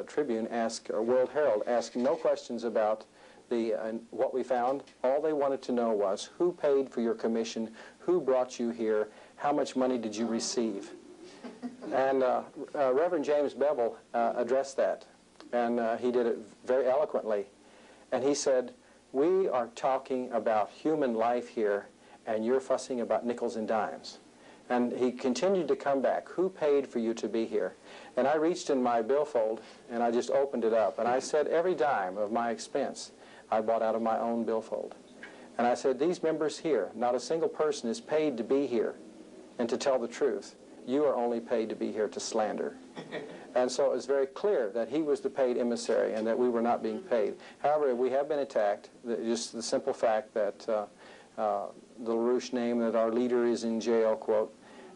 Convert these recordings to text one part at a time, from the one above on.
Tribune asked, or World Herald asked no questions about what we found. All they wanted to know was who paid for your commission, who brought you here, how much money did you receive? And Reverend James Bevel addressed that, and he did it very eloquently. And he said, we are talking about human life here, and you're fussing about nickels and dimes. And he continued to come back. Who paid for you to be here? And I reached in my billfold, and I just opened it up, and I said, every dime of my expense I bought out of my own billfold. And I said, these members here, not a single person is paid to be here and to tell the truth. You are only paid to be here to slander. And so it was very clear that he was the paid emissary and that we were not being paid. However, we have been attacked. Just the simple fact that the LaRouche name, that our leader is in jail, quote,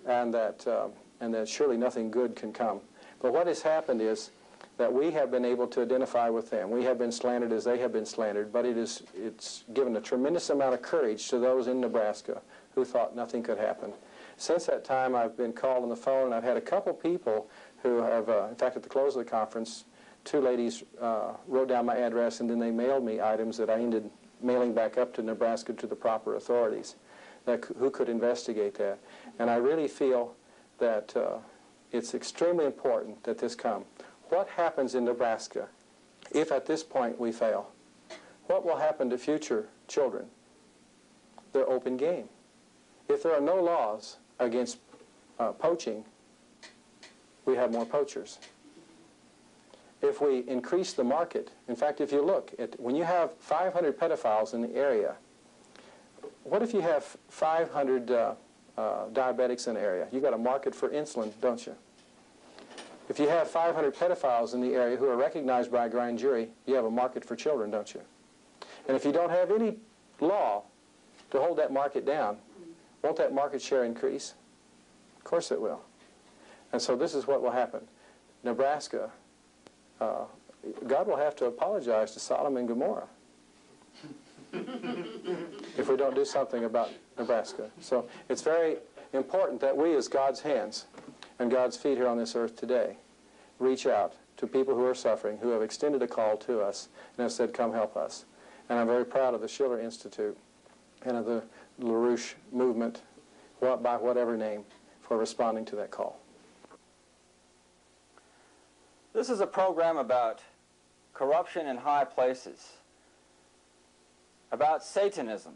and that surely nothing good can come. But what has happened is that we have been able to identify with them. We have been slandered as they have been slandered, but it's given a tremendous amount of courage to those in Nebraska who thought nothing could happen. Since that time, I've been called on the phone, and I've had a couple people who have, in fact, at the close of the conference, two ladies wrote down my address, and then they mailed me items that I ended mailing back up to Nebraska to the proper authorities who could investigate that. And I really feel that it's extremely important that this come. What happens in Nebraska if at this point we fail? What will happen to future children? They're open game. If there are no laws against poaching, we have more poachers. If we increase the market, in fact, if you look at, when you have 500 pedophiles in the area, what if you have 500 diabetics in the area? You've got a market for insulin, don't you? If you have 500 pedophiles in the area who are recognized by a grand jury, you have a market for children, don't you? And if you don't have any law to hold that market down, won't that market share increase? Of course it will. And so this is what will happen. Nebraska, God will have to apologize to Sodom and Gomorrah if we don't do something about Nebraska. So it's very important that we, as God's hands and God's feet here on this earth today, reach out to people who are suffering, who have extended a call to us and have said, come help us. And I'm very proud of the Schiller Institute and of the LaRouche movement, by whatever name, for responding to that call. This is a program about corruption in high places, about Satanism,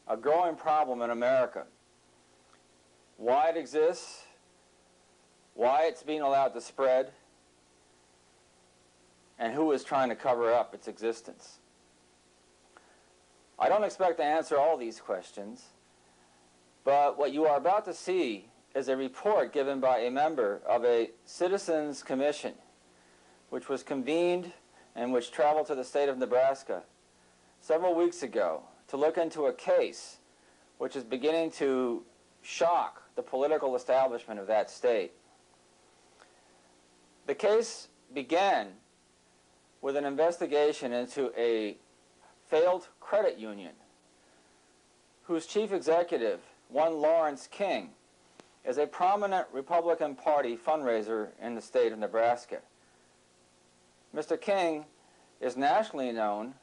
a growing problem in America, why it exists, why it's being allowed to spread, and who is trying to cover up its existence. I don't expect to answer all these questions, but what you are about to see is a report given by a member of a citizens commission which was convened and which traveled to the state of Nebraska several weeks ago to look into a case which is beginning to shock the political establishment of that state. The case began with an investigation into a failed credit union whose chief executive, one Lawrence King, is a prominent Republican Party fundraiser in the state of Nebraska. Mr. King is nationally known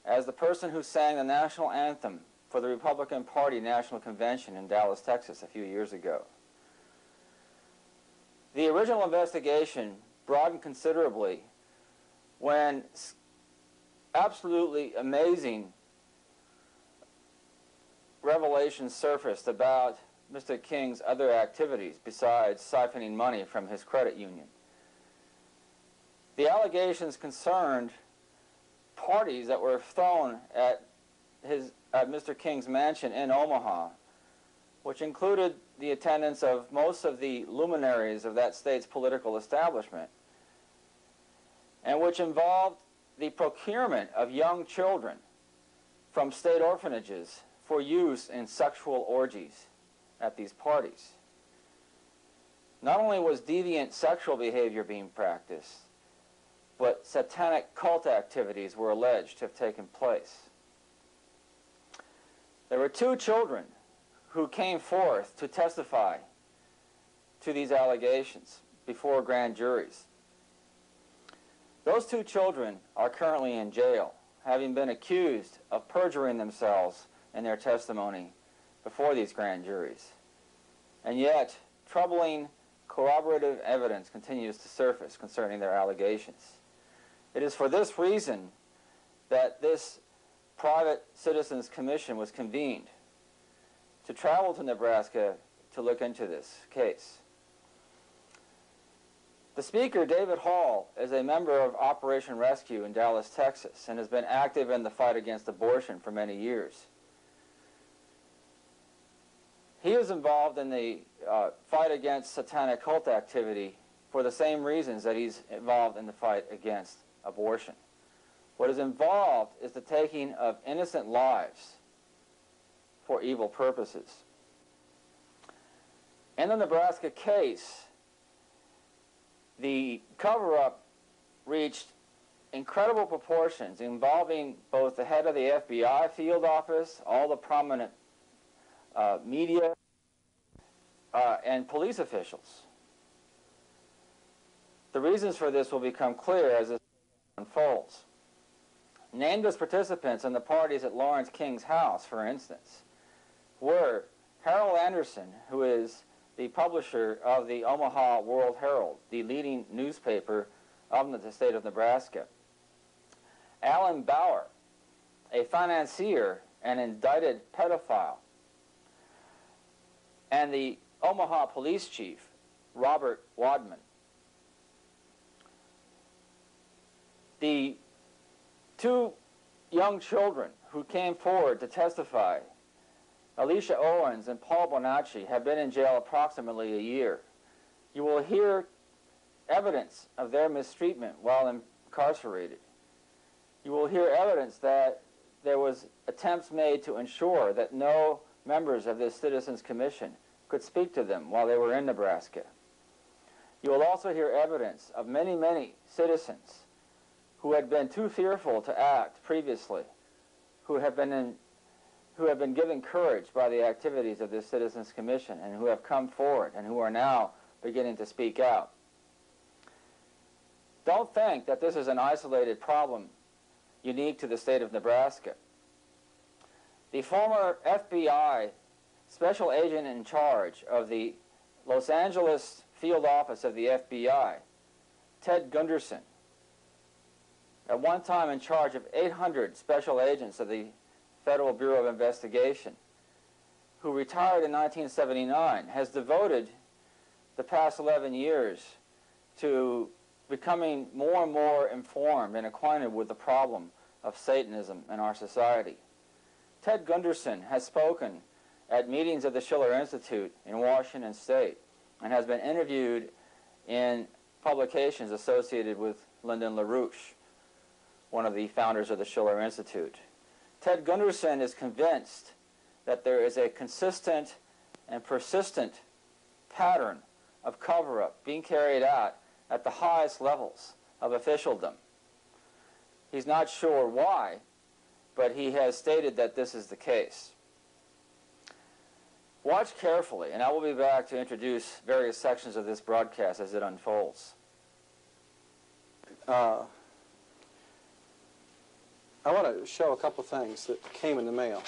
as the person who sang the national anthem for the Republican Party National Convention in Dallas, Texas a few years ago. The original investigation broadened considerably when absolutely amazing revelations surfaced about Mr. King's other activities besides siphoning money from his credit union. The allegations concerned parties that were thrown at Mr. King's mansion in Omaha, which included the attendance of most of the luminaries of that state's political establishment, and which involved the procurement of young children from state orphanages for use in sexual orgies at these parties. Not only was deviant sexual behavior being practiced, but satanic cult activities were alleged to have taken place. There were two children who came forth to testify to these allegations before grand juries. Those 2 children are currently in jail, having been accused of perjuring themselves in their testimony before these grand juries. And yet, troubling corroborative evidence continues to surface concerning their allegations. It is for this reason that this private citizens commission was convened to travel to Nebraska to look into this case. The speaker, David Hall, is a member of Operation Rescue in Dallas, Texas, and has been active in the fight against abortion for many years. He is involved in the fight against satanic cult activity for the same reasons that he's involved in the fight against abortion. What is involved is the taking of innocent lives for evil purposes. In the Nebraska case, the cover-up reached incredible proportions, involving both the head of the FBI field office, all the prominent media, and police officials. The reasons for this will become clear as it unfolds. Named as participants in the parties at Lawrence King's house, for instance, were Harold Anderson, who is the publisher of the Omaha World Herald, the leading newspaper of the state of Nebraska; Alan Bauer, a financier and indicted pedophile; and the Omaha police chief, Robert Wadman. The 2 young children who came forward to testify, Alicia Owens and Paul Bonacci, have been in jail approximately a year. You will hear evidence of their mistreatment while incarcerated. You will hear evidence that there was attempts made to ensure that no members of this Citizens Commission could speak to them while they were in Nebraska. You will also hear evidence of many, many citizens who had been too fearful to act previously, who have been given courage by the activities of this Citizens Commission, and who have come forward and who are now beginning to speak out. Don't think that this is an isolated problem unique to the state of Nebraska. The former FBI special agent in charge of the Los Angeles field office of the FBI, Ted Gunderson, at one time in charge of 800 special agents of the Federal Bureau of Investigation, who retired in 1979, has devoted the past 11 years to becoming more and more informed and acquainted with the problem of Satanism in our society. Ted Gunderson has spoken at meetings of the Schiller Institute in Washington State and has been interviewed in publications associated with Lyndon LaRouche, one of the founders of the Schiller Institute. Ted Gunderson is convinced that there is a consistent and persistent pattern of cover-up being carried out at the highest levels of officialdom. He's not sure why, but he has stated that this is the case. Watch carefully, and I will be back to introduce various sections of this broadcast as it unfolds. I want to show a couple things that came in the mail.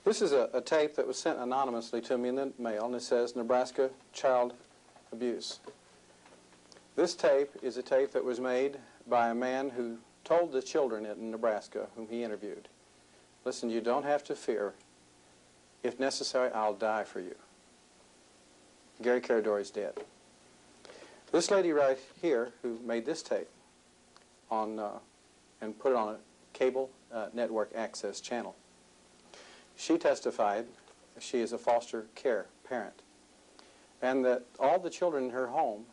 This is a tape that was sent anonymously to me in the mail, and it says Nebraska Child Abuse. This tape is a tape that was made by a man who told the children in Nebraska whom he interviewed, listen, you don't have to fear. If necessary, I'll die for you. Gary Caradori's dead. This lady right here who made this tape on and put it on a cable network access channel, she testified she is a foster care parent, and that all the children in her home,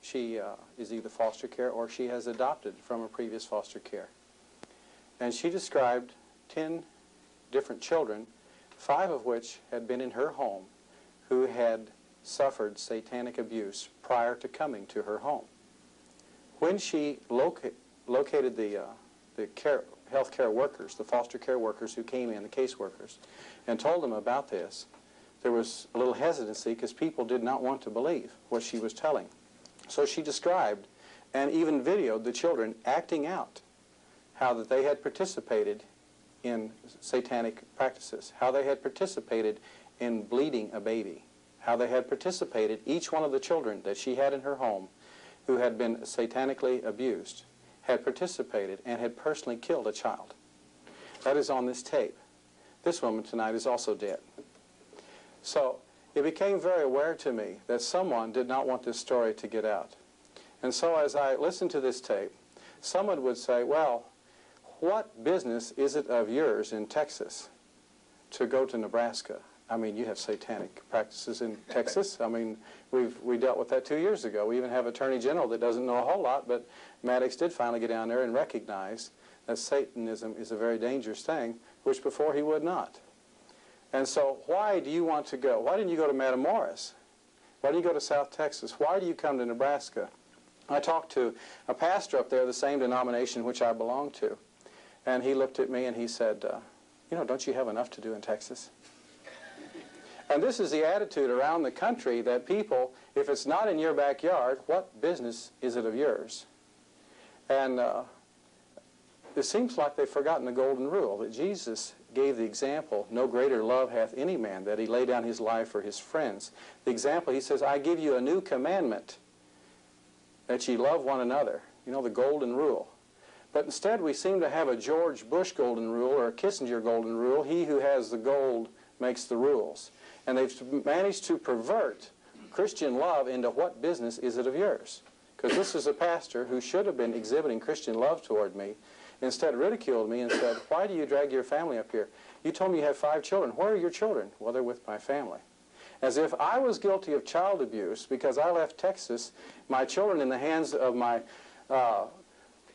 she is either foster care or she has adopted from a previous foster care. And she described 10 different children, 5 of which had been in her home, who had suffered satanic abuse prior to coming to her home. When she located the health care workers, the foster care workers who came in, the caseworkers, and told them about this, there was a little hesitancy because people did not want to believe what she was telling. So she described and even videoed the children acting out how that they had participated in satanic practices, how they had participated in bleeding a baby, how they had participated, each one of the children that she had in her home who had been satanically abused, had participated and had personally killed a child. That is on this tape. This woman tonight is also dead. So it became very aware to me that someone did not want this story to get out. And so as I listened to this tape, someone would say, well, what business is it of yours in Texas to go to Nebraska? I mean, you have satanic practices in Texas. I mean, we dealt with that 2 years ago. We even have an attorney general that doesn't know a whole lot, but Maddox did finally get down there and recognize that Satanism is a very dangerous thing, which before he would not. And so why do you want to go? Why didn't you go to Matamoros? Why didn't you go to South Texas? Why do you come to Nebraska? I talked to a pastor up there, the same denomination which I belong to, and he looked at me and he said, you know, don't you have enough to do in Texas? And this is the attitude around the country that people, if it's not in your backyard, what business is it of yours? And it seems like they've forgotten the golden rule, that Jesus gave the example, no greater love hath any man, that he lay down his life for his friends. The example, he says, I give you a new commandment, that ye love one another. You know, the golden rule. But instead we seem to have a George Bush golden rule or a Kissinger golden rule. He who has the gold makes the rules. And they've managed to pervert Christian love into what business is it of yours? Because this is a pastor who should have been exhibiting Christian love toward me, instead ridiculed me and said, why do you drag your family up here? You told me you have 5 children. Where are your children? Well, they're with my family. As if I was guilty of child abuse because I left Texas, my children in the hands of my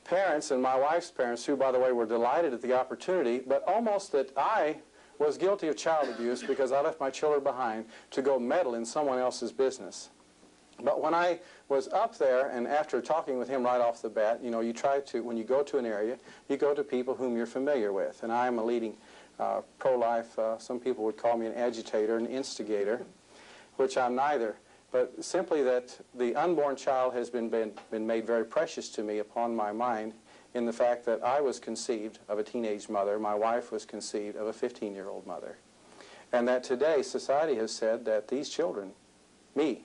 parents and my wife's parents, who, by the way, were delighted at the opportunity, but almost that I was guilty of child abuse because I left my children behind to go meddle in someone else's business. But when I was up there, and after talking with him right off the bat, you know, you try to, when you go to an area, you go to people whom you're familiar with. And I am a leading pro-life, some people would call me an agitator, an instigator, which I'm neither. But simply that the unborn child has been made very precious to me upon my mind, in the fact that I was conceived of a teenage mother, my wife was conceived of a 15-year-old mother. And that today society has said that these children, me,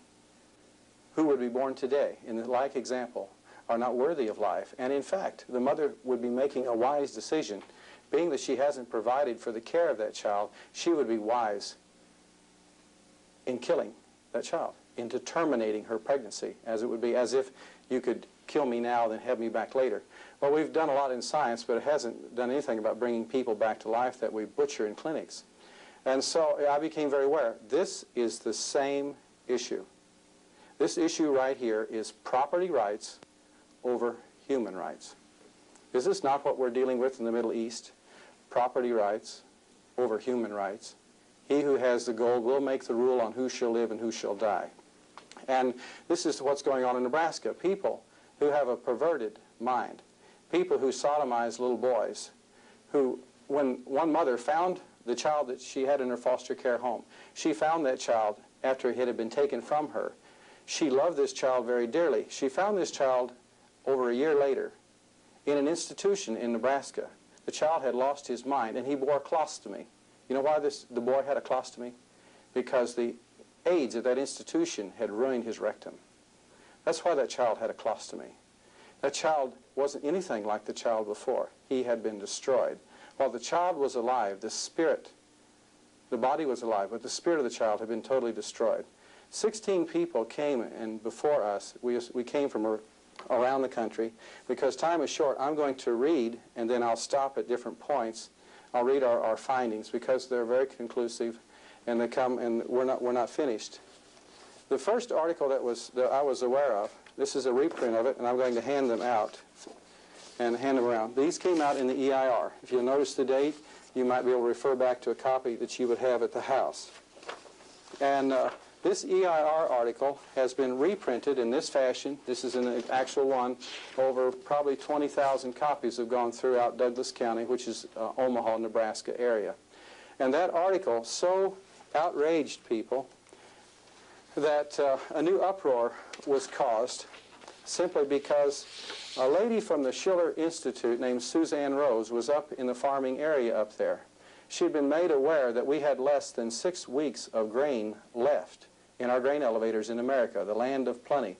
who would be born today in the like example, are not worthy of life. And in fact, the mother would be making a wise decision. Being that she hasn't provided for the care of that child, she would be wise in killing that child, into terminating her pregnancy, as it would be as if you could kill me now, then have me back later. Well, we've done a lot in science, but it hasn't done anything about bringing people back to life that we butcher in clinics. And so I became very aware. This is the same issue. This issue right here is property rights over human rights. Is this not what we're dealing with in the Middle East? Property rights over human rights. He who has the gold will make the rule on who shall live and who shall die. And this is what's going on in Nebraska. People who have a perverted mind. People who sodomize little boys. Who, when one mother found the child that she had in her foster care home, she found that child after it had been taken from her. She loved this child very dearly. She found this child over a year later in an institution in Nebraska. The child had lost his mind, and he bore a colostomy. You know why the boy had a colostomy? Because the AIDS at that institution had ruined his rectum. That's why that child had a colostomy. That child wasn't anything like the child before. He had been destroyed. While the child was alive, the spirit, the body was alive, but the spirit of the child had been totally destroyed. 16 people came and before us. We came from around the country. Because time is short, I'm going to read, and then I'll stop at different points. I'll read our findings because they're very conclusive, and they come, and we're not finished. The first article that I was aware of, this is a reprint of it, and I'm going to hand them out and hand them around. These came out in the EIR. If you'll notice the date, you might be able to refer back to a copy that you would have at the house. And this EIR article has been reprinted in this fashion. This is an actual one. Over probably 20,000 copies have gone throughout Douglas County, which is Omaha, Nebraska area. And that article so outraged people that a new uproar was caused simply because a lady from the Schiller Institute named Suzanne Rose was up in the farming area up there. She had been made aware that we had less than 6 weeks of grain left in our grain elevators in America, the land of plenty.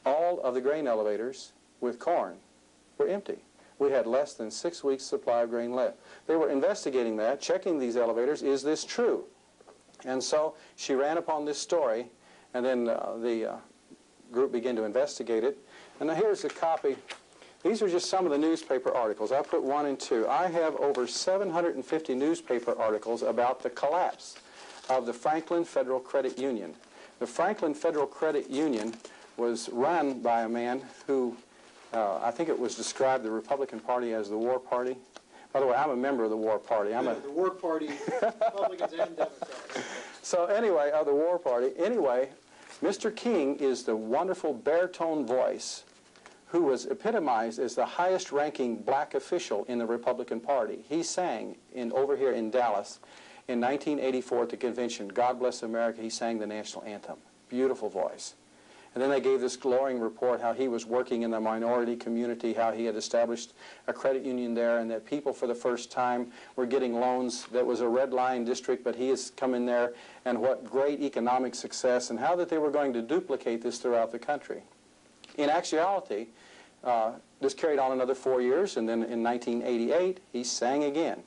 All of the grain elevators with corn were empty. We had less than 6 weeks' supply of grain left. They were investigating that, checking these elevators, is this true? And so she ran upon this story, and then the group began to investigate it. And now here's a copy. These are just some of the newspaper articles. I put 1 and 2. I have over 750 newspaper articles about the collapse of the Franklin Federal Credit Union. The Franklin Federal Credit Union was run by a man who, I think it was described, the Republican Party, as the War Party. By the way, I'm a member of the War Party. The War Party, Republicans and Democrats. So anyway, of the War Party. Anyway, Mr. King is the wonderful baritone voice who was epitomized as the highest-ranking black official in the Republican Party. He sang over here in Dallas in 1984 at the convention, God Bless America. He sang the national anthem. Beautiful voice. And then they gave this glowing report how he was working in the minority community, how he had established a credit union there, and that people for the first time were getting loans. That was a red line district, but he has come in there, and what great economic success, and how that they were going to duplicate this throughout the country. In actuality, this carried on another 4 years, and then in 1988, he sang again.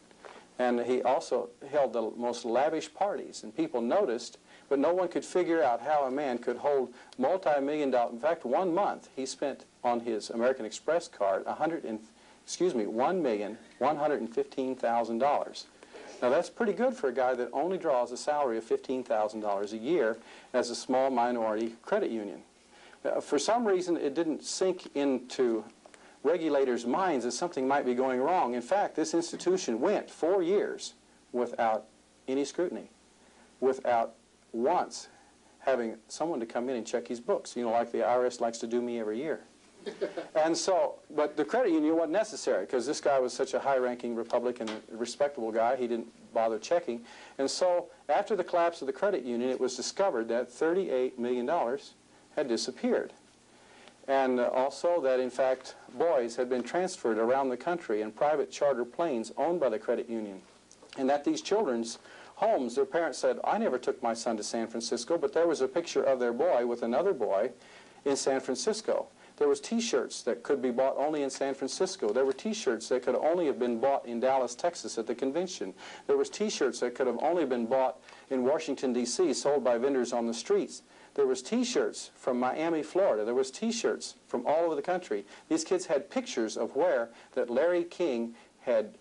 And he also held the most lavish parties, and people noticed, but no one could figure out how a man could hold multi-million dollar. In fact, 1 month he spent on his American Express card $1,115,000. Now that's pretty good for a guy that only draws a salary of $15,000 a year as a small minority credit union. For some reason, it didn't sink into regulators' minds that something might be going wrong. In fact, this institution went 4 years without any scrutiny, without once having someone to come in and check his books, you know, like the IRS likes to do me every year. And so, but the credit union wasn't necessary because this guy was such a high-ranking Republican, respectable guy, he didn't bother checking. And so, after the collapse of the credit union, it was discovered that $38 million had disappeared. And also that, in fact, boys had been transferred around the country in private charter planes owned by the credit union. And that these children's homes, their parents said, I never took my son to San Francisco, but there was a picture of their boy with another boy in San Francisco. There was T-shirts that could be bought only in San Francisco. There were T-shirts that could only have been bought in Dallas, Texas at the convention. There was T-shirts that could have only been bought in Washington, D.C., sold by vendors on the streets. There was T-shirts from Miami, Florida. There was T-shirts from all over the country. These kids had pictures of where that Larry King had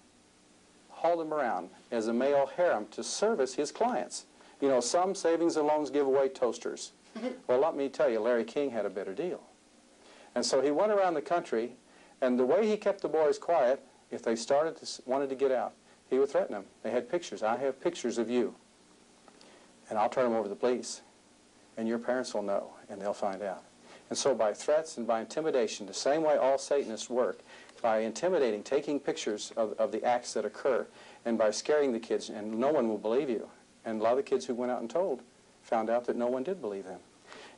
hauled them around as a male harem to service his clients. You know, some savings and loans give away toasters. Well, let me tell you, Larry King had a better deal. And so he went around the country, and the way he kept the boys quiet, if they wanted to get out, he would threaten them. They had pictures. I have pictures of you, and I'll turn them over to the police, and your parents will know, and they'll find out. And so by threats and by intimidation, the same way all Satanists work, by intimidating, taking pictures of the acts that occur, and by scaring the kids, and no one will believe you. And a lot of the kids who went out and told found out that no one did believe them.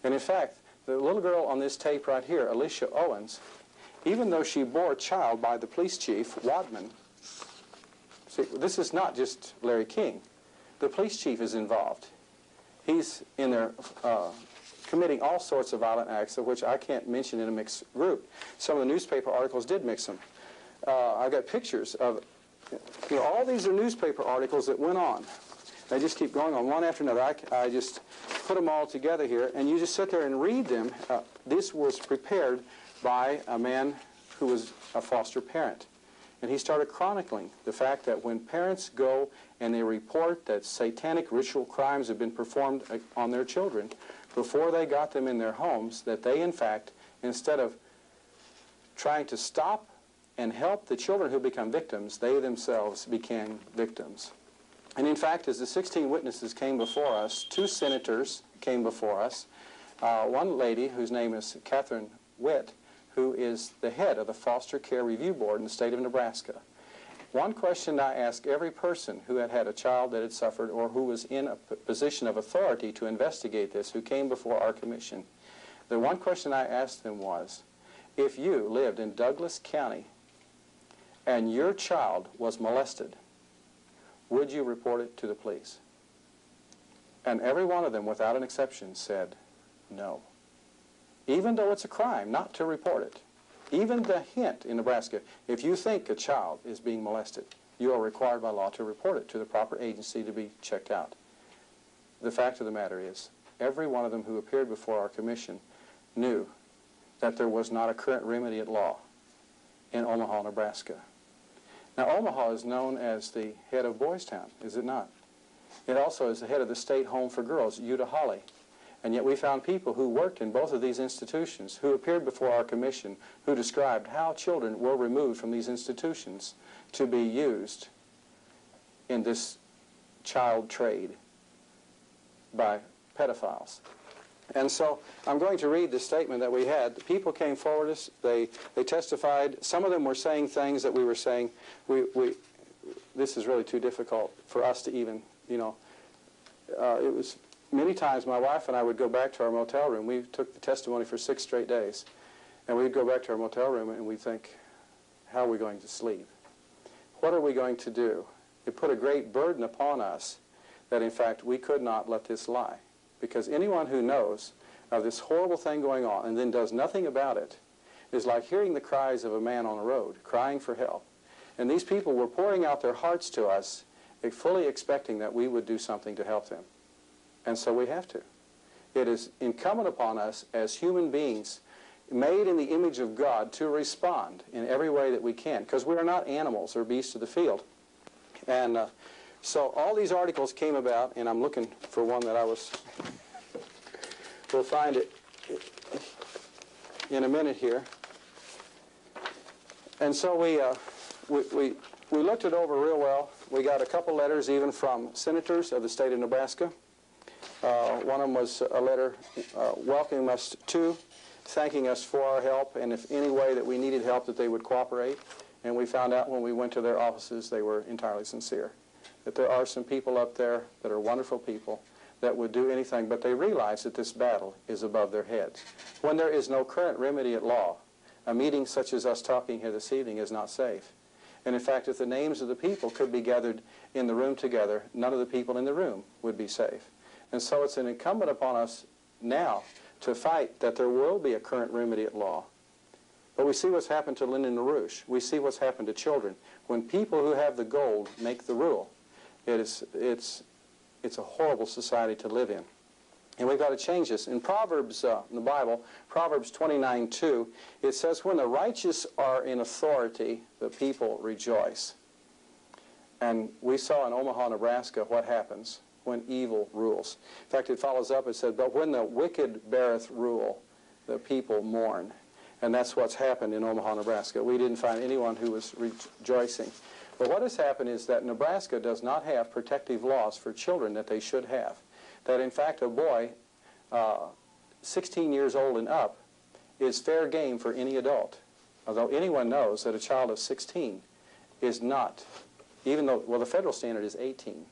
And in fact, the little girl on this tape right here, Alicia Owens, even though she bore a child by the police chief, Wadman, see, this is not just Larry King. The police chief is involved. He's in there committing all sorts of violent acts, of which I can't mention in a mixed group. Some of the newspaper articles did mix them. I've got pictures of, you know, all these are newspaper articles that went on. They just keep going on one after another. I just put them all together here, and you just sit there and read them. This was prepared by a man who was a foster parent. And he started chronicling the fact that when parents go and they report that satanic ritual crimes have been performed on their children, before they got them in their homes, that they, in fact, instead of trying to stop and help the children who become victims, they themselves became victims. And in fact, as the 16 witnesses came before us, 2 senators came before us, one lady whose name is Catherine Witt, who is the head of the Foster Care Review Board in the state of Nebraska. One question I asked every person who had had a child that had suffered or who was in a position of authority to investigate this, who came before our commission, the one question I asked them was, if you lived in Douglas County and your child was molested, would you report it to the police? And every one of them, without an exception, said no. Even though it's a crime not to report it. Even the hint in Nebraska, if you think a child is being molested, you are required by law to report it to the proper agency to be checked out. The fact of the matter is, every one of them who appeared before our commission knew that there was not a current remedy at law in Omaha, Nebraska. Now, Omaha is known as the head of Boys Town, is it not? It also is the head of the State Home for Girls, Utah Holly. And yet we found people who worked in both of these institutions, who appeared before our commission, who described how children were removed from these institutions to be used in this child trade by pedophiles. And so I'm going to read the statement that we had. The people came forward, they testified. Some of them were saying things that we were saying, this is really too difficult for us to even, it was many times my wife and I would go back to our motel room. We took the testimony for 6 straight days. And we'd go back to our motel room and we'd think, how are we going to sleep? What are we going to do? It put a great burden upon us that, in fact, we could not let this lie. Because anyone who knows of this horrible thing going on and then does nothing about it is like hearing the cries of a man on a road, crying for help. And these people were pouring out their hearts to us, fully expecting that we would do something to help them. And so we have to. It is incumbent upon us as human beings made in the image of God to respond in every way that we can, because we are not animals or beasts of the field. And so all these articles came about, and I'm looking for one that we'll find it in a minute here. And so we looked it over real well. We got a couple letters even from senators of the state of Nebraska. One of them was a letter welcoming us to, thanking us for our help, and if any way that we needed help that they would cooperate. And we found out when we went to their offices they were entirely sincere. That there are some people up there that are wonderful people that would do anything, but they realize that this battle is above their heads. When there is no current remedy at law, a meeting such as us talking here this evening is not safe. And in fact, if the names of the people could be gathered in the room together, none of the people in the room would be safe. And so it's an incumbent upon us now to fight that there will be a current remedy at law. But we see what's happened to Lyndon LaRouche. We see what's happened to children. When people who have the gold make the rule, it's a horrible society to live in. And we've got to change this. In Proverbs, in the Bible, Proverbs 29:2, it says, when the righteous are in authority, the people rejoice. And we saw in Omaha, Nebraska, what happens when evil rules. In fact, it follows up, it said, but when the wicked beareth rule, the people mourn. And that's what's happened in Omaha, Nebraska. We didn't find anyone who was rejoicing. But what has happened is that Nebraska does not have protective laws for children that they should have. That, in fact, a boy 16 years old and up is fair game for any adult. Although anyone knows that a child of 16 is not, even though, well, the federal standard is 18.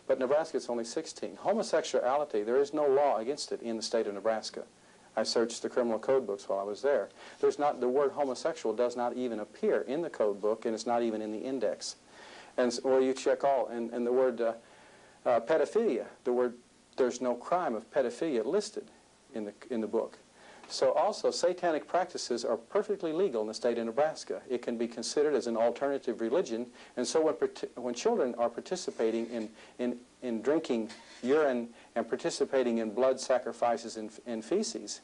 But Nebraska, it's only 16. Homosexuality, there is no law against it in the state of Nebraska. I searched the criminal code books while I was there. There's not, the word homosexual does not even appear in the code book, and it's not even in the index. And or you check all, and the word pedophilia, there's no crime of pedophilia listed in the book. So also, satanic practices are perfectly legal in the state of Nebraska. It can be considered as an alternative religion, and so when children are participating in drinking urine and participating in blood sacrifices and feces,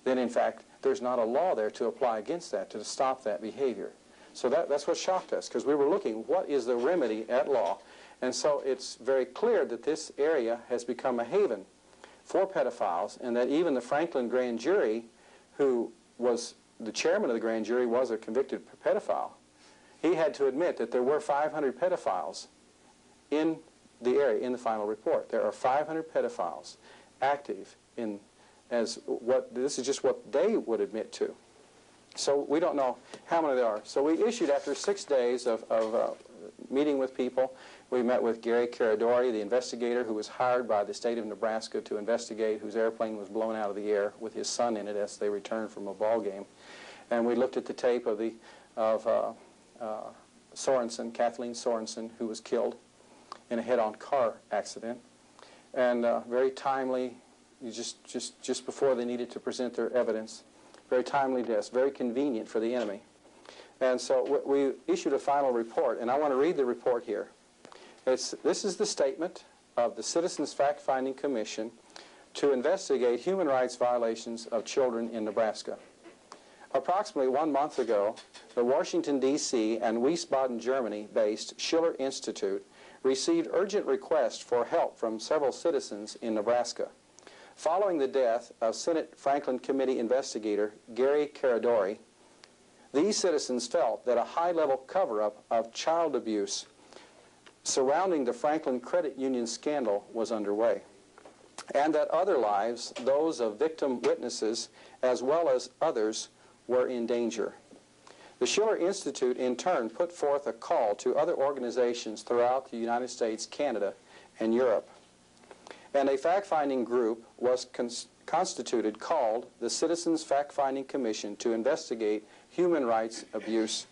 then in fact there's not a law there to apply against that, to stop that behavior. So that's what shocked us, because we were looking, what is the remedy at law? And so it's very clear that this area has become a haven for pedophiles, and that even the Franklin grand jury, who was the chairman of the grand jury, was a convicted pedophile. He had to admit that there were 500 pedophiles in the area in the final report. There are 500 pedophiles active in this is just what they would admit to. So we don't know how many there are. So we issued, after 6 days of meeting with people. We met with Gary Caradori, the investigator who was hired by the state of Nebraska to investigate, whose airplane was blown out of the air with his son in it as they returned from a ball game. And we looked at the tape of Sorensen, Kathleen Sorensen, who was killed in a head-on car accident. And very timely, just before they needed to present their evidence, very timely deaths, very convenient for the enemy. And so we issued a final report, and I want to read the report here. This is the statement of the Citizens Fact-Finding Commission to investigate human rights violations of children in Nebraska. Approximately 1 month ago, the Washington, D.C. and Wiesbaden, Germany-based Schiller Institute received urgent requests for help from several citizens in Nebraska. Following the death of Senate Franklin Committee investigator Gary Caradori, these citizens felt that a high-level cover-up of child abuse surrounding the Franklin Credit Union scandal was underway, and that other lives, those of victim witnesses as well as others, were in danger. The Schiller Institute, in turn, put forth a call to other organizations throughout the United States, Canada, and Europe. And a fact-finding group was constituted called the Citizens Fact-Finding Commission to investigate human rights abuse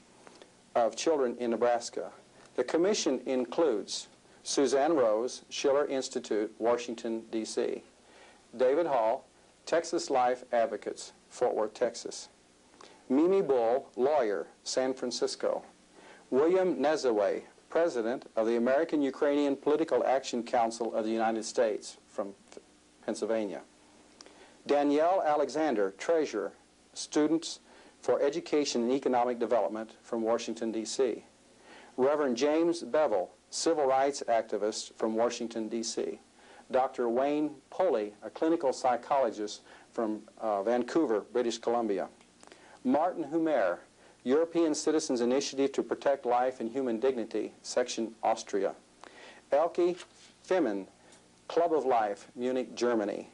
of children in Nebraska. The commission includes Suzanne Rose, Schiller Institute, Washington, D.C., David Hall, Texas Life Advocates, Fort Worth, Texas, Mimi Bull, lawyer, San Francisco, William Nezaway, president of the American Ukrainian Political Action Council of the United States from Pennsylvania, Danielle Alexander, treasurer, Students for Education and Economic Development from Washington, D.C., Reverend James Bevel, civil rights activist from Washington, D.C., Dr. Wayne Pulley, a clinical psychologist from Vancouver, British Columbia, Martin Humer, European Citizens Initiative to Protect Life and Human Dignity, Section Austria, Elke Fimin, Club of Life, Munich, Germany,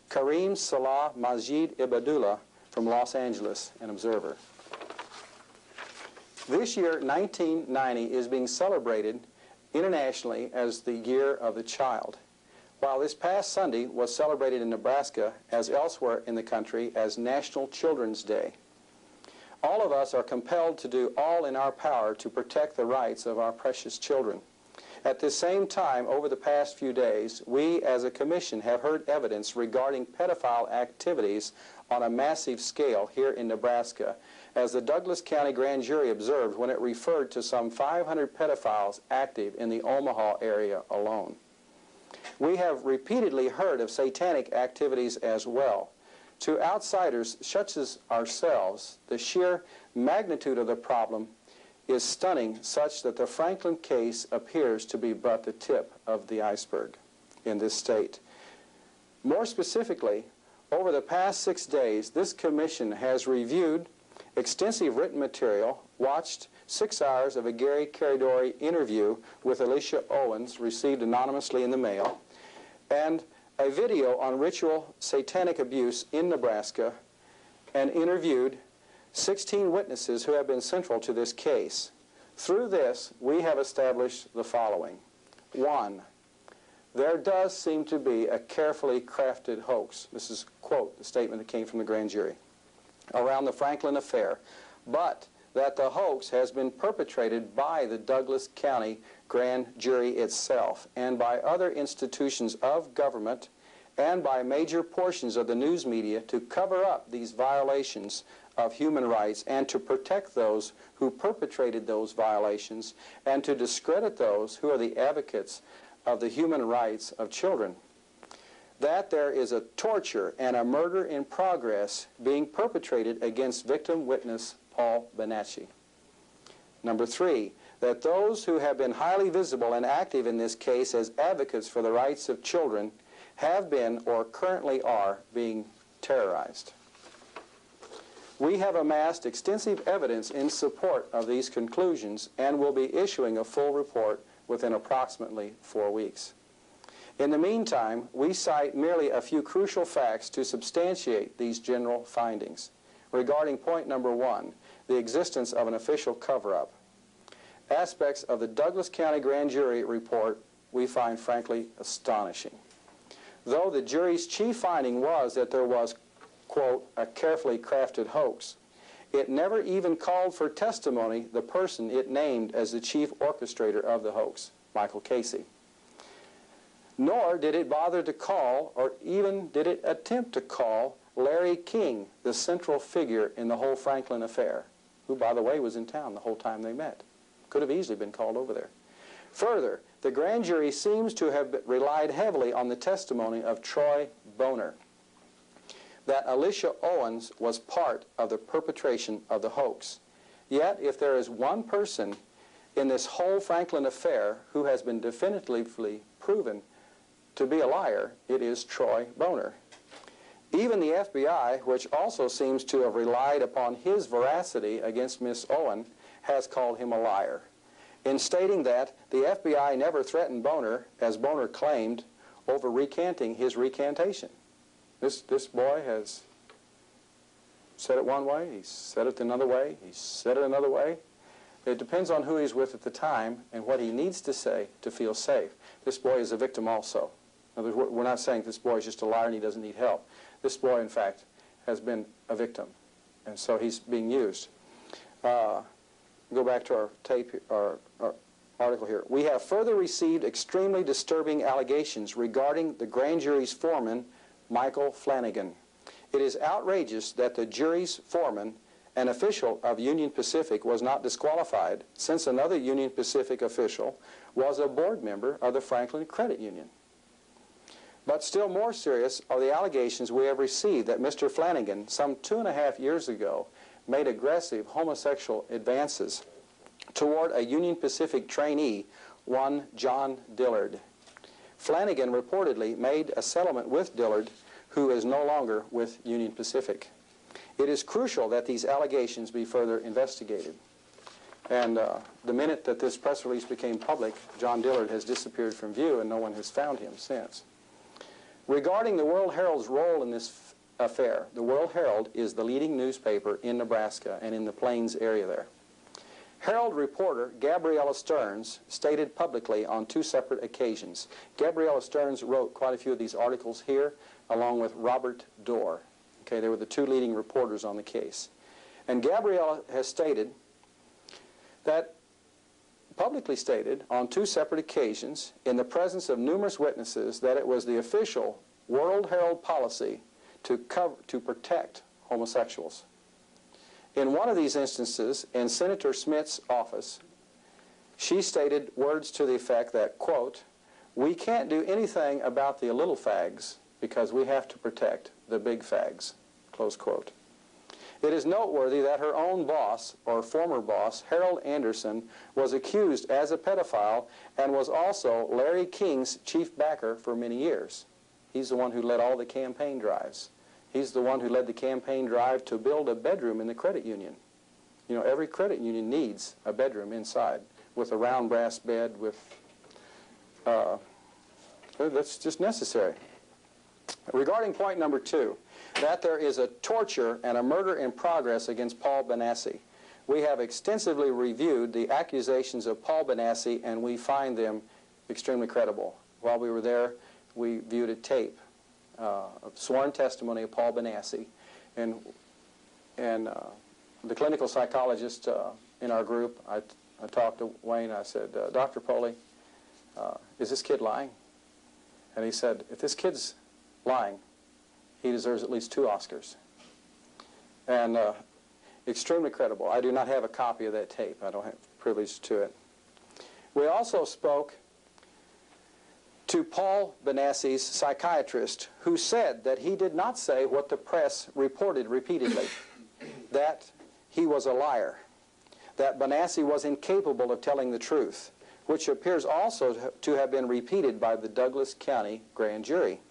Karim Salah Majid Ibadullah from Los Angeles, an observer. This year, 1990, is being celebrated internationally as the Year of the Child, while this past Sunday was celebrated in Nebraska, as elsewhere in the country, as National Children's Day. All of us are compelled to do all in our power to protect the rights of our precious children. At the same time, over the past few days, we as a commission have heard evidence regarding pedophile activities on a massive scale here in Nebraska, as the Douglas County Grand Jury observed when it referred to some 500 pedophiles active in the Omaha area alone. We have repeatedly heard of satanic activities as well. To outsiders such as ourselves, the sheer magnitude of the problem is stunning, such that the Franklin case appears to be but the tip of the iceberg in this state. More specifically, over the past 6 days, this commission has reviewed extensive written material, watched 6 hours of a Gary Caradori interview with Alicia Owens, received anonymously in the mail, and a video on ritual satanic abuse in Nebraska, and interviewed 16 witnesses who have been central to this case. Through this, we have established the following. 1, there does seem to be a carefully crafted hoax. This is, quote, the statement that came from the grand jury around the Franklin affair, but that the hoax has been perpetrated by the Douglas County Grand Jury itself and by other institutions of government and by major portions of the news media to cover up these violations of human rights and to protect those who perpetrated those violations and to discredit those who are the advocates of the human rights of children. That there is a torture and a murder in progress being perpetrated against victim witness Paul Bonacci. Number 3, that those who have been highly visible and active in this case as advocates for the rights of children have been or currently are being terrorized. We have amassed extensive evidence in support of these conclusions and will be issuing a full report within approximately 4 weeks. In the meantime, we cite merely a few crucial facts to substantiate these general findings. Regarding point number 1, the existence of an official cover-up. aspects of the Douglas County Grand Jury report we find frankly astonishing. Though the jury's chief finding was that there was, quote, a carefully crafted hoax, it never even called for testimony the person it named as the chief orchestrator of the hoax, Michael Casey. Nor did it bother to call, or even did it attempt to call, Larry King, the central figure in the whole Franklin affair, who, by the way, was in town the whole time they met. Could have easily been called over there. Further, the grand jury seems to have relied heavily on the testimony of Troy Boner, that Alicia Owens was part of the perpetration of the hoax. Yet, if there is one person in this whole Franklin affair who has been definitively proven to be a liar, it is Troy Boner. Even the FBI, which also seems to have relied upon his veracity against Miss Owen, has called him a liar, in stating that the FBI never threatened Boner, as Boner claimed, over recanting his recantation. This boy has said it one way, he's said it another way, he's said it another way. It depends on who he's with at the time and what he needs to say to feel safe. This boy is a victim also. In other words, we're not saying this boy is just a liar and he doesn't need help. This boy, in fact, has been a victim, and so he's being used. Go back to our tape, our article here. We have further received extremely disturbing allegations regarding the grand jury's foreman, Michael Flanagan. It is outrageous that the jury's foreman, an official of Union Pacific, was not disqualified, since another Union Pacific official was a board member of the Franklin Credit Union. But still more serious are the allegations we have received that Mr. Flanagan, some 2.5 years ago, made aggressive homosexual advances toward a Union Pacific trainee, one John Dillard. Flanagan reportedly made a settlement with Dillard, who is no longer with Union Pacific. It is crucial that these allegations be further investigated. And the minute that this press release became public, John Dillard has disappeared from view and no one has found him since. Regarding the World Herald's role in this affair, the World Herald is the leading newspaper in Nebraska and in the Plains area there. Herald reporter Gabriella Stearns stated publicly on 2 separate occasions. Gabriella Stearns wrote quite a few of these articles here, along with Robert Dorr. Okay, they were the 2 leading reporters on the case. And Gabriella has stated that, publicly stated on 2 separate occasions, in the presence of numerous witnesses, that it was the official World Herald policy to protect homosexuals. In one of these instances, in Senator Smith's office, she stated words to the effect that, quote, "We can't do anything about the little fags because we have to protect the big fags," close quote. It is noteworthy that her own boss, or former boss, Harold Anderson, was accused as a pedophile and was also Larry King's chief backer for many years. He's the one who led all the campaign drives. He's the one who led the campaign drive to build a bedroom in the credit union. You know, every credit union needs a bedroom inside with a round brass bed with, that's just necessary. Regarding point number 2, that there is a torture and a murder in progress against Paul Benassi. We have extensively reviewed the accusations of Paul Benassi and we find them extremely credible. While we were there, we viewed a tape of sworn testimony of Paul Benassi, and the clinical psychologist in our group, I talked to Wayne, I said, Dr. Poley, is this kid lying? And he said, if this kid's lying, he deserves at least 2 Oscars. And extremely credible. I do not have a copy of that tape. I don't have privilege to it. We also spoke to Paul Benassi's psychiatrist, who said that he did not say what the press reported repeatedly, that he was a liar, that Benassi was incapable of telling the truth, which appears also to have been repeated by the Douglas County Grand Jury.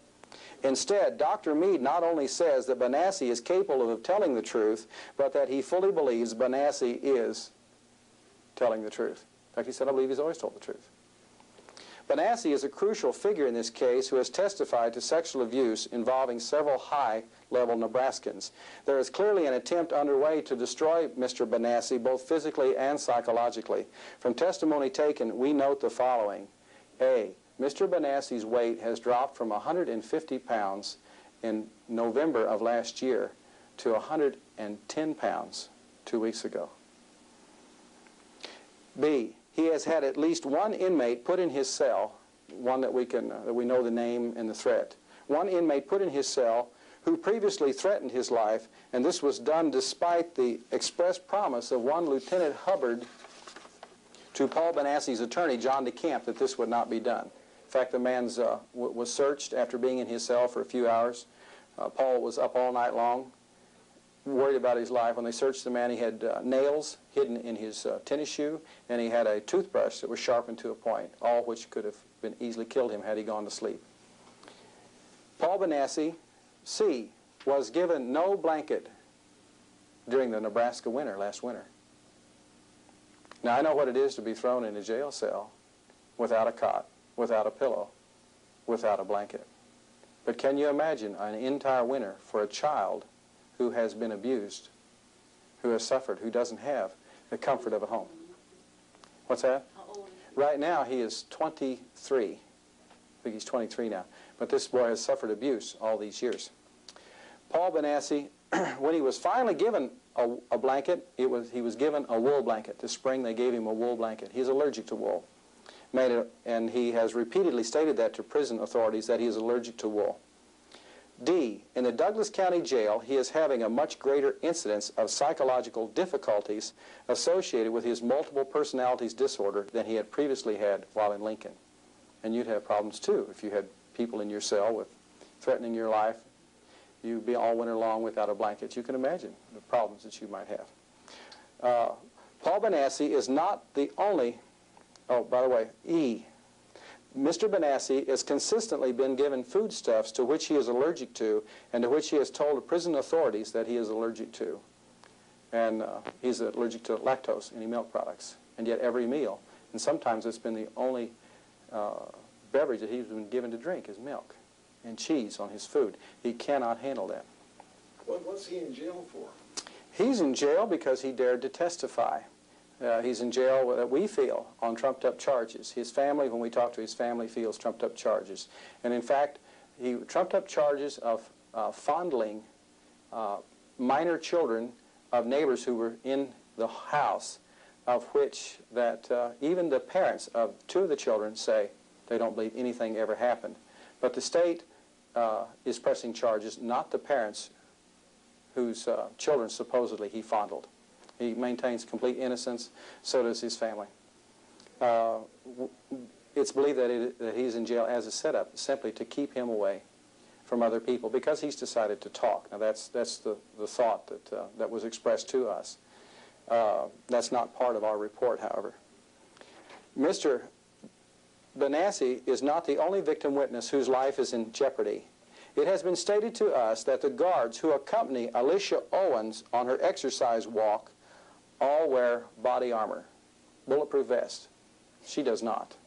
Instead, Dr. Mead not only says that Benassi is capable of telling the truth, but that he fully believes Benassi is telling the truth. In fact, he said, I believe he's always told the truth. Benassi is a crucial figure in this case who has testified to sexual abuse involving several high-level Nebraskans. There is clearly an attempt underway to destroy Mr. Benassi both physically and psychologically. From testimony taken, we note the following. A. Mr. Benassi's weight has dropped from 150 pounds in November of last year to 110 pounds 2 weeks ago. B. He has had at least one inmate put in his cell, one that we know the name and the threat. One inmate put in his cell who previously threatened his life, and this was done despite the express promise of one Lieutenant Hubbard to Paul Benassi's attorney, John DeCamp, that this would not be done. In fact, the man was searched after being in his cell for a few hours. Paul was up all night long, worried about his life. When they searched the man, he had nails hidden in his tennis shoe, and he had a toothbrush that was sharpened to a point, all which could have been easily killed him had he gone to sleep. Paul Benassi, C, was given no blanket during the Nebraska winter, last winter. Now, I know what it is to be thrown in a jail cell without a cot, without a pillow, without a blanket. But can you imagine an entire winter for a child who has been abused, who has suffered, who doesn't have the comfort of a home? What's that? How old is he? Right now, he is 23. I think he's 23 now. But this boy has suffered abuse all these years. Paul Benassi, when he was finally given a blanket, he was given a wool blanket. This spring, they gave him a wool blanket. He's allergic to wool. And he has repeatedly stated that to prison authorities, that he is allergic to wool. D, in the Douglas County Jail, he is having a much greater incidence of psychological difficulties associated with his multiple personalities disorder than he had previously had while in Lincoln. And you'd have problems too if you had people in your cell with threatening your life. You'd be all winter long without a blanket. You can imagine the problems that you might have. Paul Benassi is not the only, oh, by the way, E. Mr. Benassi has consistently been given foodstuffs to which he is allergic to and to which he has told prison authorities that he is allergic to. And he's allergic to lactose, any milk products. And yet every meal, and sometimes it's been the only beverage that he's been given to drink is milk and cheese on his food. He cannot handle that. What's he in jail for? He's in jail because he dared to testify. He's in jail, that we feel, on trumped-up charges. His family, when we talk to his family, feels trumped-up charges. And in fact, he trumped-up charges of fondling minor children of neighbors who were in the house, of which that even the parents of two of the children say they don't believe anything ever happened. But the state is pressing charges, not the parents whose children supposedly he fondled. He maintains complete innocence, so does his family. It's believed that he's in jail as a setup, simply to keep him away from other people, because he's decided to talk. Now that's the thought that was expressed to us. That's not part of our report, however. Mr. Benassi is not the only victim witness whose life is in jeopardy. It has been stated to us that the guards who accompany Alicia Owens on her exercise walk all wear body armor, bulletproof vest. She does not.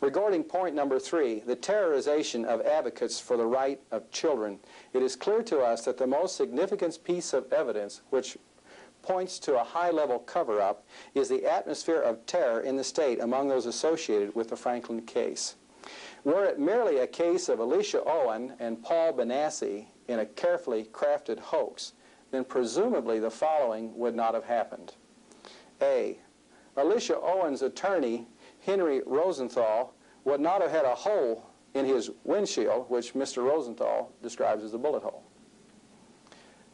Regarding point number 3, the terrorization of advocates for the right of children, it is clear to us that the most significant piece of evidence which points to a high-level cover-up is the atmosphere of terror in the state among those associated with the Franklin case. Were it merely a case of Alicia Owen and Paul Benassi in a carefully crafted hoax, then presumably the following would not have happened. A. Alicia Owen's attorney, Henry Rosenthal, would not have had a hole in his windshield, which Mr. Rosenthal describes as a bullet hole.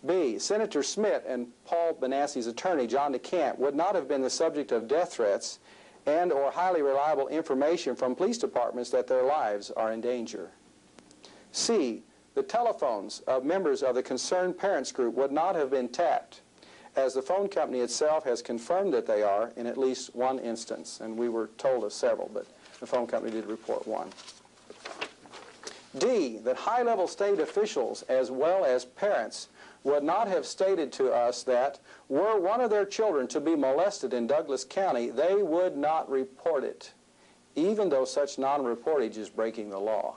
B. Senator Smith and Paul Benassi's attorney, John DeCamp, would not have been the subject of death threats and or highly reliable information from police departments that their lives are in danger. C. The telephones of members of the concerned parents group would not have been tapped, as the phone company itself has confirmed that they are in at least one instance, and we were told of several, but the phone company did report one. D. That high-level state officials as well as parents would not have stated to us that were one of their children to be molested in Douglas County, they would not report it. even though such non-reportage is breaking the law.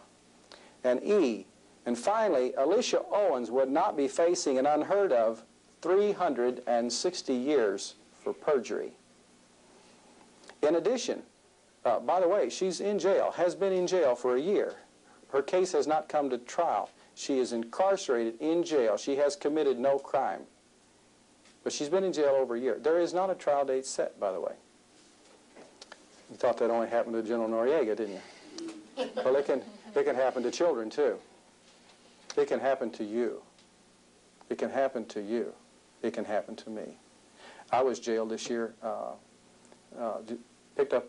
And E, and finally, Alicia Owens would not be facing an unheard of 360 years for perjury. In addition, by the way, she's in jail, has been in jail for a year. Her case has not come to trial. She is incarcerated in jail. She has committed no crime. But she's been in jail over a year. There is not a trial date set, by the way. You thought that only happened to General Noriega, didn't you? Well, it can happen to children, too. It can happen to you. It can happen to you. It can happen to me. I was jailed this year, picked up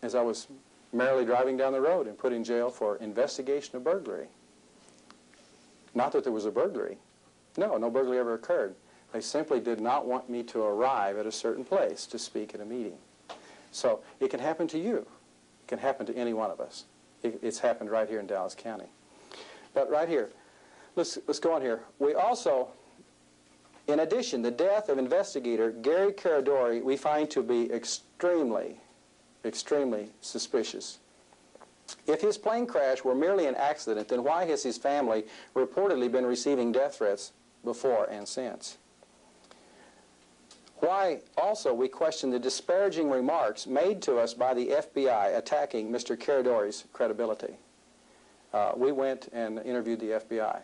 as I was merrily driving down the road and put in jail for investigation of burglary. Not that there was a burglary. No, no burglary ever occurred. They simply did not want me to arrive at a certain place to speak at a meeting. So it can happen to you. It can happen to any one of us. It's happened right here in Dallas County. But right here, let's go on here. We also, in addition, the death of investigator Gary Caradori we find to be extremely suspicious. If his plane crash were merely an accident, then why has his family reportedly been receiving death threats before and since? Why, also, we question the disparaging remarks made to us by the FBI attacking Mr. Caradori's credibility. We went and interviewed the FBI.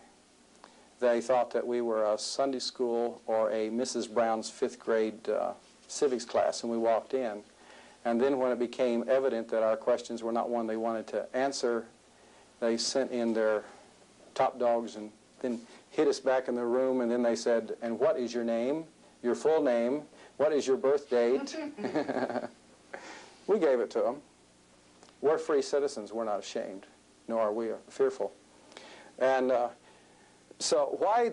They thought that we were a Sunday school or a Mrs. Brown's 5th grade civics class, and we walked in. And then when it became evident that our questions were not one they wanted to answer, they sent in their top dogs and then hid us back in the room, and then they said, "And what is your name? Your full name? What is your birth date?" We gave it to them. We're free citizens. We're not ashamed, nor are we fearful. And so why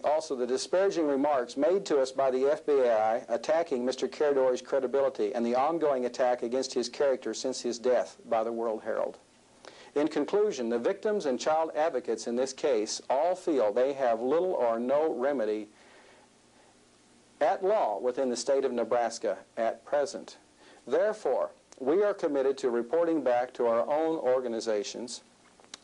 also the disparaging remarks made to us by the FBI attacking Mr. Caradori's credibility and the ongoing attack against his character since his death by the World Herald? In conclusion, the victims and child advocates in this case all feel they have little or no remedy at law within the state of Nebraska at present. Therefore, we are committed to reporting back to our own organizations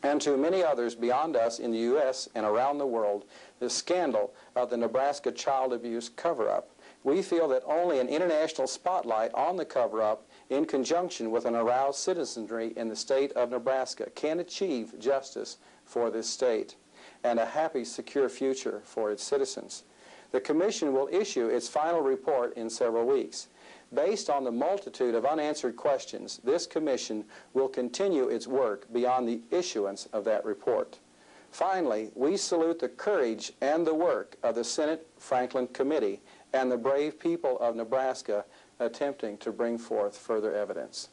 and to many others beyond us in the U.S. and around the world the scandal of the Nebraska child abuse cover-up. We feel that only an international spotlight on the cover-up in conjunction with an aroused citizenry in the state of Nebraska can achieve justice for this state and a happy, secure future for its citizens. The Commission will issue its final report in several weeks. Based on the multitude of unanswered questions, this Commission will continue its work beyond the issuance of that report. Finally, we salute the courage and the work of the Senate Franklin Committee and the brave people of Nebraska attempting to bring forth further evidence.